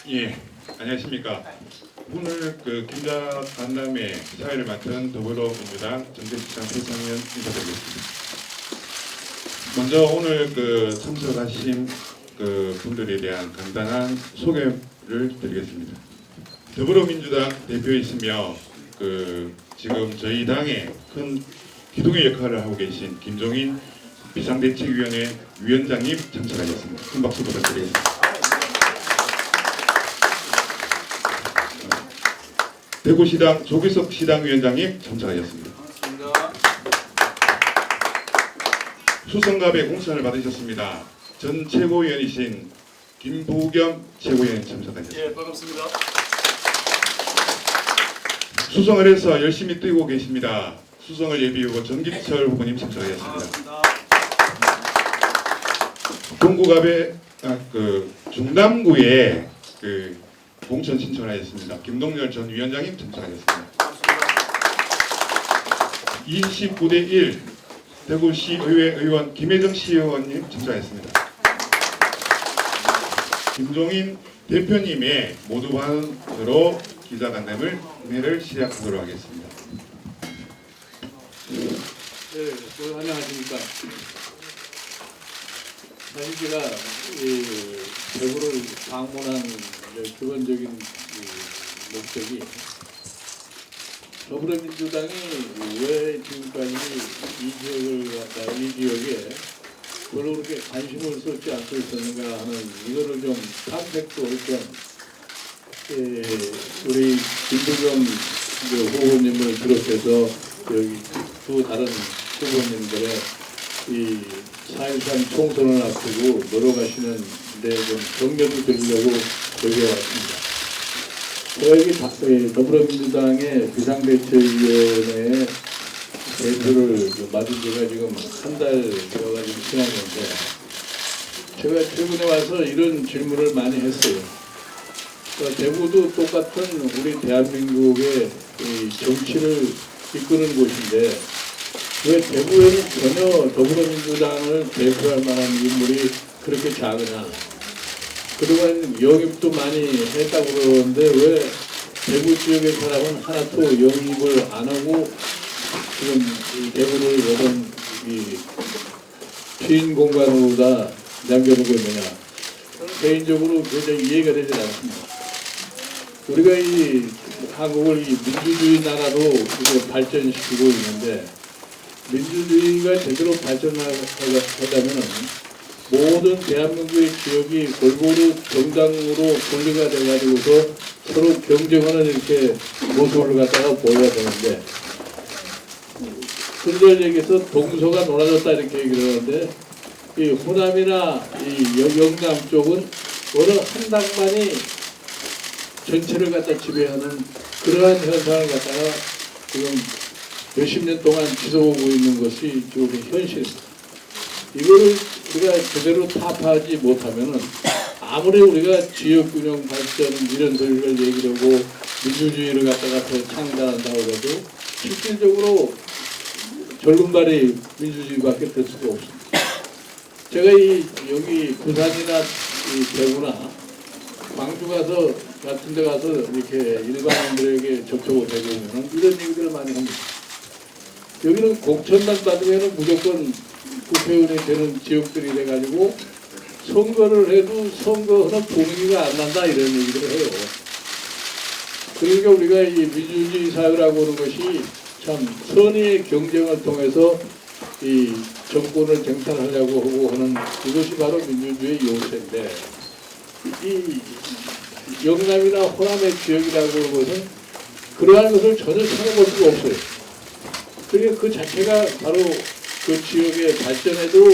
예, 안녕하십니까. 오늘 김자 간담회 사회를 맡은 더불어민주당 정책실장 최상현 인사드리겠습니다. 먼저 오늘 참석하신 분들에 대한 간단한 소개를 드리겠습니다. 더불어민주당 대표이시며 지금 저희 당의 큰 기둥의 역할을 하고 계신 김종인 비상대책위원회 위원장님 참석하셨습니다. 큰 박수 부탁드리겠습니다. 대구시당 조기석 시당위원장님 참석하셨습니다. 반갑습니다. 수성갑의 공천을 받으셨습니다. 전 최고위원이신 김부겸 최고위원님 참석하셨습니다. 예, 반갑습니다. 수성을 해서 열심히 뛰고 계십니다. 수성을 예비후보 전기철 후보님 참석하셨습니다. 반갑습니다. 동구갑의 중남구에 공천 신청하였습니다. 김동열 전 위원장님 참석하셨습니다. 29대 1 대구시의회 의원 김혜정 시의원님 참석하셨습니다. 김종인 대표님의 모두 발언으로 기자간담회를 시작하도록 하겠습니다. 네, 안녕하십니까. 사실 제가 대구를 방문한 기본적인 목적이 더불어민주당이 왜 지금까지 이 지역에 별로 그렇게 관심을 쏟지 않고 있었는가 하는 이거를 좀 탐색도 좀 우리 김부겸 후보님을 비롯해서 여기 두 다른 후보님들의 이 4.13 총선을 앞두고 노력하시는 데 좀 격려도 드리려고 여기 왔습니다. 제가 여기 더불어민주당의 비상대책위원회의 대표를 맡은 지가 지금 한 달 되어가지고 지났는데 제가 최근에 와서 이런 질문을 많이 했어요. 그러니까 대구도 똑같은 우리 대한민국의 이 정치를 이끄는 곳인데 왜 대구에는 전혀 더불어민주당을 대표할 만한 인물이 그렇게 작으냐. 그동안 영입도 많이 했다고 그러는데 왜 대구 지역의 사람은 하나도 영입을 안 하고 지금 이 대구를 어떤 이 피인 공간으로 다 남겨두고 있느냐. 개인적으로 굉장히 이해가 되지 않습니다. 우리가 이 한국을 이 민주주의 나라로 이제 발전시키고 있는데 민주주의가 제대로 발전하려면 모든 대한민국의 지역이 골고루 정당으로 분리가 돼가지고서 서로 경쟁하는 이렇게 모습을 갖다가 보여야 되는데 흔들 얘기해서 동서가 놀아졌다 이렇게 얘기를 하는데 이 호남이나 이 영남 쪽은 어느 한 당만이 전체를 갖다 지배하는 그러한 현상을 갖다가 지금 몇십 년 동안 지속하고 있는 것이 지금 현실입니다. 이거를 우리가 제대로 타파하지 못하면은 아무리 우리가 지역균형 발전 이런 소리를 얘기하고 민주주의를 갖다가 더 창달한다고 해도 실질적으로 절름발이 민주주의밖에 될 수가 없습니다. 제가 여기 부산이나 이 대구나 광주 가서 같은 데 가서 이렇게 일반인들에게 접촉을 해보면 이런 얘기들을 많이 합니다. 여기는 공천만 받으면 무조건 국회의원이 되는 지역들이 돼가지고 선거를 해도 선거하는 분위기가 안 난다 이런 얘기를 해요. 그러니까 우리가 이 민주주의 사회라고 하는 것이 참 선의의 경쟁을 통해서 이 정권을 쟁탈하려고 하고 하는 이것이 바로 민주주의 요새인데 이 영남이나 호남의 지역이라고 하는 것은 그러한 것을 전혀 찾아볼 수가 없어요. 그러니까 그 자체가 바로 그 지역의 발전에도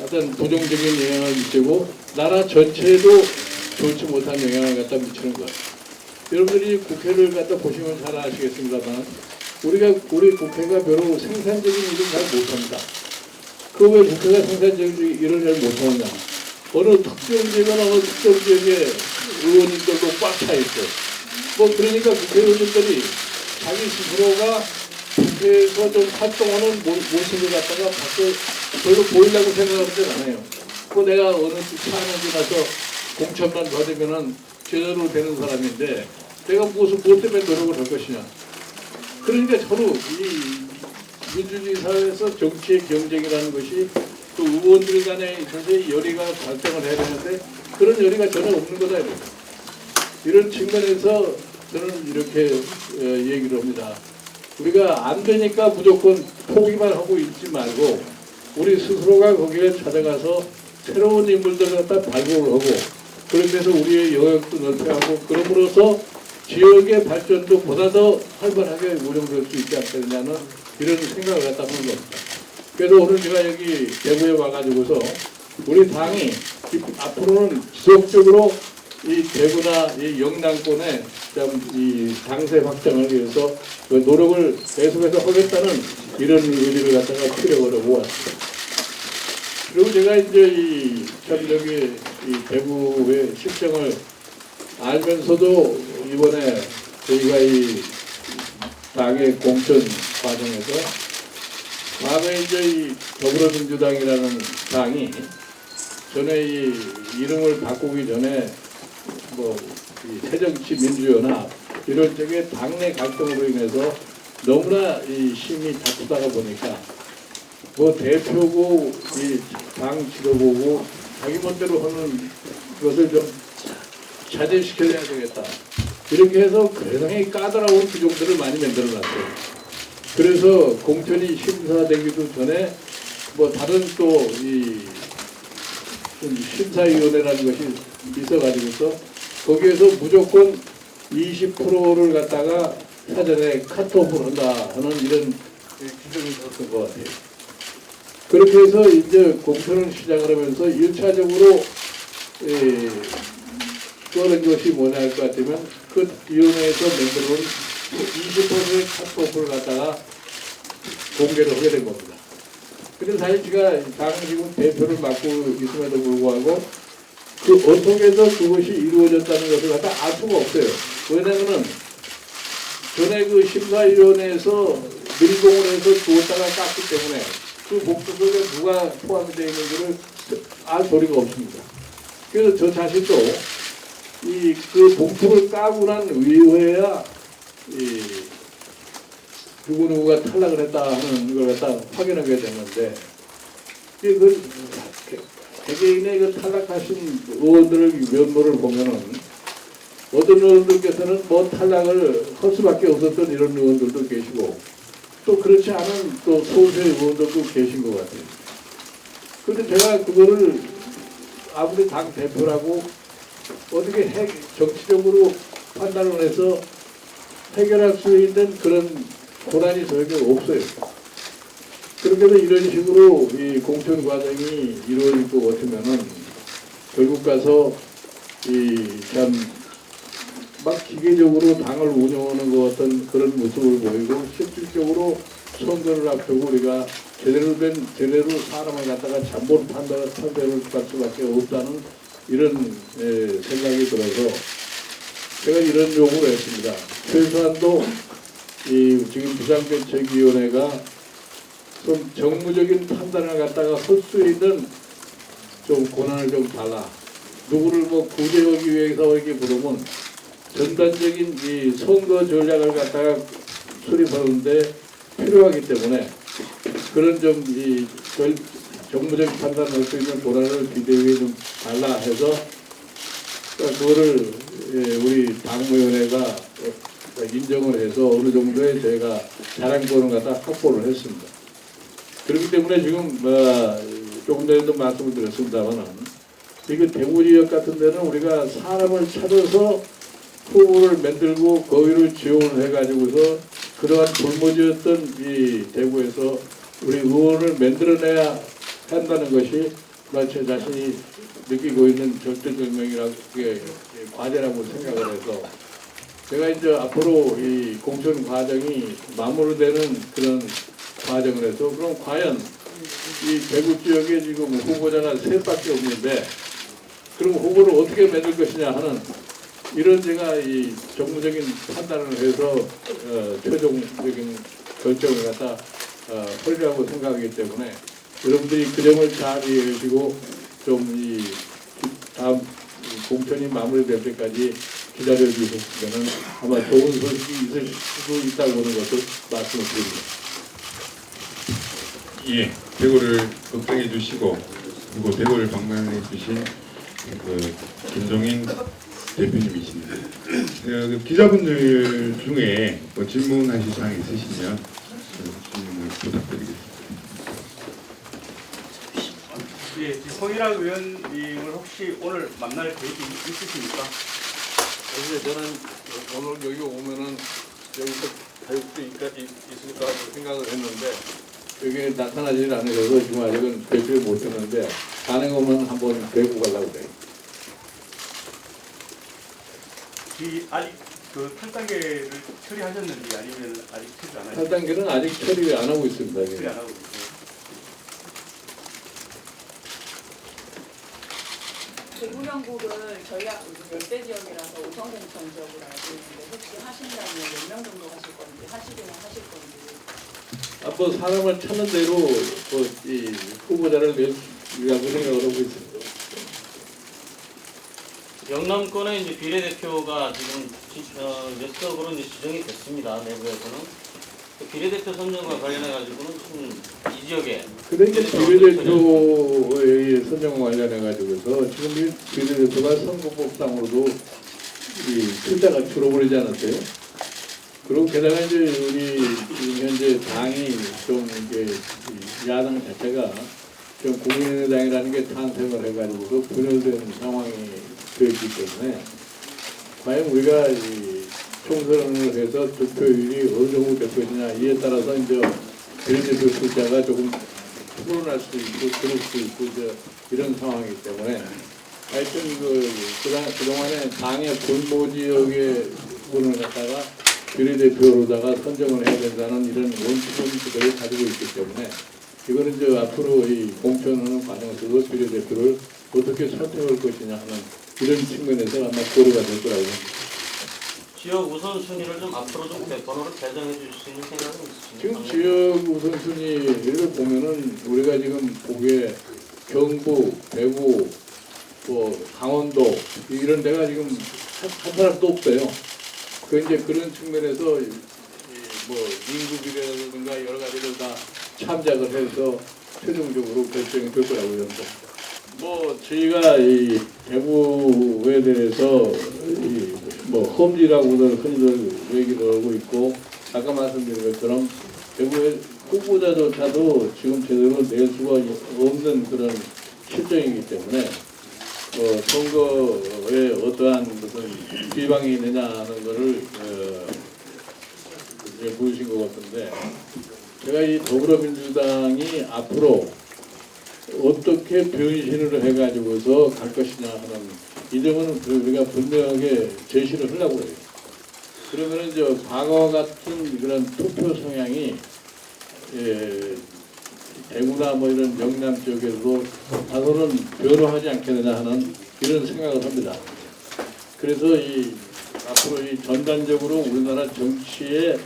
어떤 부정적인 영향을 미치고 나라 전체에도 좋지 못한 영향을 갖다 미치는 것. 여러분들이 국회를 갖다 보시면 잘 아시겠습니다만 우리 국회가 별로 생산적인 일을 잘 못합니다. 그 왜 국회가 생산적인 일을 잘 못하느냐. 어느 특정 지역은 어느 특정 지역에 의원님들도 꽉 차 있어. 뭐 그러니까 국회의원님들이 자기 스스로가 국회에서 좀 활동하는 모습을 갖다가 별로 보이려고 생각하지 않아요. 그 내가 어느 차 안에 가서 공천만 받으면은 제대로 되는 사람인데 내가 무엇 때문에 노력을 할 것이냐. 그러니까 서로 이 민주주의 사회에서 정치의 경쟁이라는 것이 또 의원들 간에 있어서 열의가 발생을 해야 되는데 그런 열의가 전혀 없는 거다. 이런 측면에서 저는 이렇게 얘기를 합니다. 우리가 안 되니까 무조건 포기만 하고 있지 말고 우리 스스로가 거기에 찾아가서 새로운 인물들을 갖다 발굴을 하고 그렇게 해서 우리의 영역도 넓혀가고 그럼으로써 지역의 발전도 보다 더 활발하게 운영될 수 있지 않겠느냐는 이런 생각을 갖다 하는 겁니다. 그래서 오늘 제가 여기 대구에 와가지고서 우리 당이 앞으로는 지속적으로 이 대구나 이 영남권에 이 당세 확장을 위해서 그 노력을 계속해서 하겠다는 이런 의지를 갖다가 피력을 하고 왔습니다. 그리고 제가 이제 참 여기 이 대구의 실정을 알면서도 이번에 저희가 이 당의 공천 과정에서 과거에 이제 이 더불어민주당이라는 당이 전에 이 이름을 바꾸기 전에 뭐 이 새정치민주연합 이런 쪽에 당내 갈등으로 인해서 너무나 이 힘이 다투다가 보니까 뭐 대표고 이 당 지도보고 자기 멋대로 하는 것을 좀 자제시켜야 되겠다. 이렇게 해서 굉장히 까다로운 규정들을 많이 만들어놨어요. 그래서 공천이 심사되기도 전에 뭐 다른 또 이 심사위원회라는 것이 있어가지고서 거기에서 무조건 20%를 갖다가 사전에 카트오프를 한다 하는 이런 규정이 있었던 것 같아요. 그렇게 해서 이제 공천을 시작을 하면서 1차적으로 그런 것이 뭐냐 할 것 같으면 그 위원회에서 만들어온 20%의 카트오프를 갖다가 공개를 하게 된 겁니다. 근데 사실 제가 당 지금 대표를 맡고 있음에도 불구하고 그 어떻게 해서 그것이 이루어졌다는 것을 갖다 알 수가 없어요. 왜냐면은 전에 그 심사위원회에서 밀봉을 해서 주었다가 깠기 때문에 그 목표 속에 누가 포함이 되어 있는지를 알 도리가 없습니다. 그래서 저 자신도 그 봉투를 까고 난 이후에야 누구누구가 탈락을 했다 하는 걸 갖다 확인하게 됐는데 그 개개인의 그 탈락하신 의원들의 면모를 보면은 어떤 의원들께서는 뭐 탈락을 할 수밖에 없었던 이런 의원들도 계시고 또 그렇지 않은 또 소수의 의원들도 계신 것 같아요. 그런데 제가 그거를 아무리 당 대표라고 어떻게 정치적으로 판단을 해서 해결할 수 있는 그런 권한이 저에게 없어요. 그렇게 해서 이런 식으로 이 공천 과정이 이루어질 것 같으면은 결국 가서 막 기계적으로 당을 운영하는 것 같은 그런 모습을 보이고 실질적으로 선거를 앞두고 우리가 제대로 사람을 갖다가 잠복 판단을 할 수밖에 없다는 이런 생각이 들어서 제가 이런 요구를 했습니다. 최소한도 지금 비상대책위원회가 좀 정무적인 판단을 갖다가 할 수 있는 좀 권한을 좀 달라. 누구를 뭐 구제하기 위해서 이렇게 부르면 전반적인 이 선거 전략을 갖다가 수립하는데 필요하기 때문에 그런 좀 정무적인 판단을 할 수 있는 권한을 비대위에 좀 달라 해서 그거를 우리 당무위원회가 인정을 해서 어느 정도의 저희가 자랑권을 갖다 확보를 했습니다. 그렇기 때문에 지금 조금 전에도 말씀을 드렸습니다만 이거 대구 지역 같은 데는 우리가 사람을 찾아서 후보를 만들고 거기를 지원을 해가지고서 그러한 돌모지였던 이 대구에서 우리 의원을 만들어내야 한다는 것이 제 자신이 느끼고 있는 절대절명이라고 과제라고 생각을 해서 제가 이제 앞으로 이 공천 과정이 마무리되는 그런 과정을 해서 그럼 과연 이 대구 지역에 지금 후보자가 셋밖에 없는데 그럼 후보를 어떻게 만들 것이냐 하는 이런 제가 이 정무적인 판단을 해서 최종적인 결정을 갖다 하려고 생각하기 때문에 여러분들이 그 점을 잘 이해해 주시고 좀 이 다음 공천이 마무리될 때까지 기다려 주셨으면 아마 좋은 소식이 있을 수도 있다고 하는 것을 말씀을 드립니다. 예, 대구를 걱정해 주시고 그리고 대구를 방문해 주신 그 김종인 대표님이십니다. 그 기자분들 중에 뭐 질문하실 사항 있으시면 질문을 부탁드리겠습니다. 예, 홍일학 의원님을 혹시 오늘 만날 계획이 있으십니까? 그래서 저는 오늘 여기 오면은 여기서 뵐 수 있을까 생각을 했는데 여기 나타나지 않으셔서 지금 아직은 뵙지 못했는데 가능하면 한번 뵈고 가려고 그래요. 아직 그 8단계를 처리하셨는지 아니면 아직 처리 안 하셨는지 8단계는 아직 처리 안 하고 있습니다. 처리 안 하고 있어요. 대구 경북을 저희가 열대 지역이라서 5성 생천 지역으로 알고 있는데 혹시 하신다면 몇 명 정도 하실 건지 하시기는 하실 건지. 뭐 사람을 찾는 대로 뭐이 후보자를 내리라고 생각을 하고 있습니다. 영남권의 이제 비례대표가 지금 몇 석으로 이제 지정이 됐습니다. 내부에서는 그 비례대표 선정과 관련해 가지고는 지금 이 지역에 근데 이제 비례대표의 선정 관련해 가지고서 지금 이 비례대표가 선거법상으로도 이 숫자가 줄어버리지 않았어요. 그리고 게다가 이제 우리 지금 현재 당이 좀 이게 야당 자체가 좀 국민의당이라는 게 탄생을 해가지고서 분열된 상황이 되었기 때문에 과연 우리가 이 총선을 해서 득표율이 어느 정도 될 것이냐 이에 따라서 이제 비례대표 숫자가 조금 불어날 수도 있고 줄을 수도 있고 이제 이런 상황이기 때문에 하여튼 그동안에 당의 분모 지역의 분을 갖다가 비례대표로다가 선정을 해야 된다는 이런 원칙은 그대로 가지고 있기 때문에 이거는 이제 앞으로 이 공천하는 과정에서도 비례대표를 어떻게 선택할 것이냐 하는 이런 측면에서 아마 고려가 될 거라고 합니다. 지역 우선순위를 좀 앞으로 좀 번호를 개정해 주실 수 있는 생각은 지금 있으십니까? 지역 우선순위를 보면은 우리가 지금 보기에 경북, 대구, 뭐 강원도 이런 데가 지금 한 사람도 없어요. 그 이제 그런 측면에서 뭐 인구 비례라든가 여러 가지를 다 참작을 해서 최종적으로 결정이 될 거라고 합니다. 뭐 저희가 이 대구에 대해서 뭐 험지라고들 흔히들 얘기를 하고 있고 아까 말씀드린 것처럼 대구의 후보자조차도 지금 제대로 낼 수가 없는 그런 실정이기 때문에 선거에 어떠한 무슨 비방이 있느냐 하는 것을 이제 보여주신 것 같은데 제가 이 더불어민주당이 앞으로 어떻게 변신을 해가지고서 갈 것이냐 하는 이 점은 우리가 분명하게 제시를 하려고 해요. 그러면 이제 과거 같은 그런 투표 성향이 대구나 뭐 이런 영남 쪽에서도 다소는 변화하지 않겠느냐 하는 이런 생각을 합니다. 그래서 앞으로 전반적으로 우리나라 정치에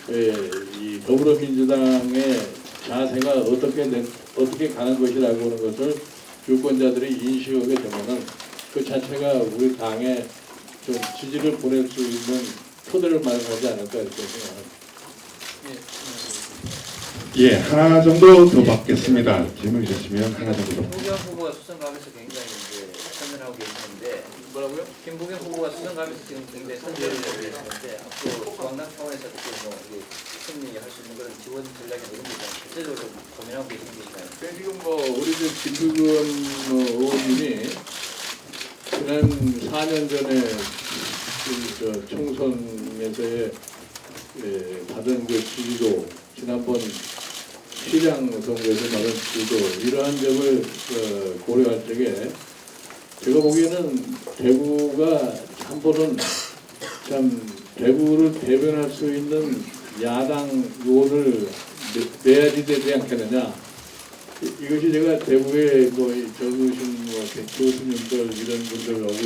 이 더불어민주당의 자세가 어떻게 가는 것이라고 하는 것을 유권자들이 인식하게 되면은 그 자체가 우리 당에 좀 지지를 보낼 수 있는 토대를 마련하지 않을까 이렇게 생각합니다. 예, 하나 정도 더 받겠습니다. 질문 주시면 하나 정도 더. 김부겸 후보가 수성감에서 굉장히 이제 선전하고 계시는데 뭐라고요? 김부겸 후보가 수성감에서 지금 굉장히 선전을 하고 계시는데 앞으로 중앙당 차원에서 어떻게 뭐 승리할 수 있는 그런 지원 전략이나 이런 게 구체적으로 좀 고민하고 계신 게 있나요? 지금 우리 김부겸 의원님이 지난 4년 전에 저 총선에서의 받은 그 지지도 지난번 시장 선거에서 받은 지지도 이러한 점을 고려할 적에 제가 보기에는 대구가 한 번은 참 대구를 대변할 수 있는 야당 의원을 내야지 되지 않겠느냐. 이것이 제가 대구에 뭐 적으신 교수님들 이런 분들하고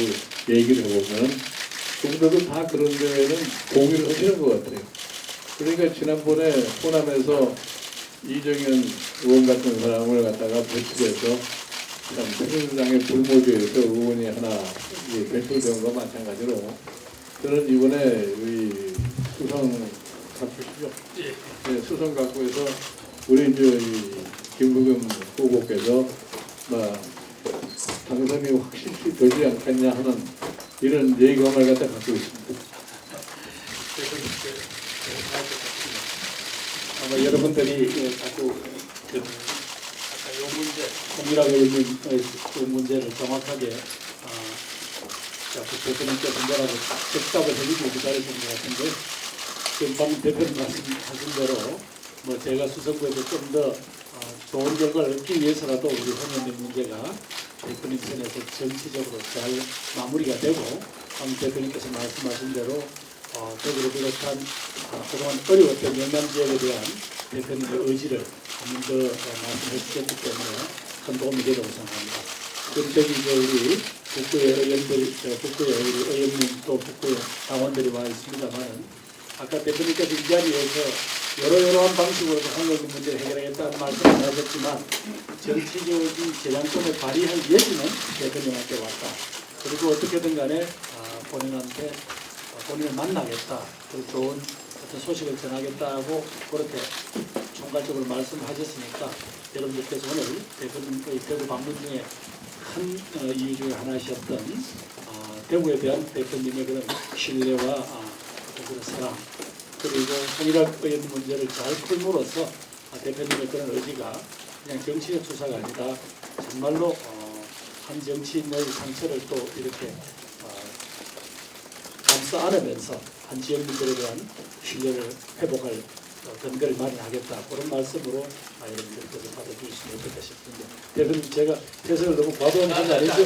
얘기를 해보면 그분들도 다 그런 데에는 동의를 하시는 것 같아요. 그러니까 지난번에 호남에서 이정현 의원 같은 사람을 갖다가 배출해서 참 새누리당의 불모지에서 의원이 하나 배출된 거 마찬가지로 저는 이번에 우리 수성 갖추시죠? 네, 수성 갖고 해서 우리 이 김부겸 후보께서 당선이 확실히 되지 않겠냐 하는 이런 예감을 갖다 갖고 있습니다. 아마 여러분들이 자꾸 아까 요 문제, 통일하고 있는 그 문제를 정확하게 자꾸 대표님께 문제라고 답답을 해주고 기다리시는 것 같은데 지금 방금 대표님 말씀하신 대로 뭐 제가 수성구에서 좀 더 좋은 결과를 얻기 위해서라도 우리 현역의 문제가 대표님 선에서 정치적으로 잘 마무리가 되고 방금 대표님께서 말씀하신 대로 대구를 비롯한 그동안 어려웠던 영남 지역에 대한 대표님의 의지를 한 번 더 말씀해 주셨기 때문에 큰 도움이 되라고 생각합니다. 그럼 저기 이제 우리 북구의 의원들, 북구의 우리 의원님 또 북구의 당원들이 와 있습니다만은 아까 대표님께서 이 자리에서 여러한 방식으로 한국의 문제를 해결하겠다는 말씀을 하셨지만 정치적인 재량권을 발휘할 여지는 대표님한테 왔다. 그리고 어떻게든 간에 본인한테 본인을 만나겠다. 그리고 좋은 어떤 소식을 전하겠다고 그렇게 총괄적으로 말씀하셨으니까 여러분들께서 오늘 대표님의 대구 방문 중에 큰 이유 중에 하나이셨던 대구에 대한 대표님의 그런 신뢰와 그런 사랑 그리고 통일할 의원 문제를 잘 풀므로써 대표님의 그런 의지가 그냥 정치적 투사가 아니라 정말로 한 정치인의 상처를 또 이렇게 감싸 안으면서 한 지역민들에 대한 신뢰를 회복할 근거를 마련하겠다 그런 말씀으로 여러분들께서 받아주시면 어떨까 싶은데 대표님 제가 해석을 너무 과도한 건 아니죠?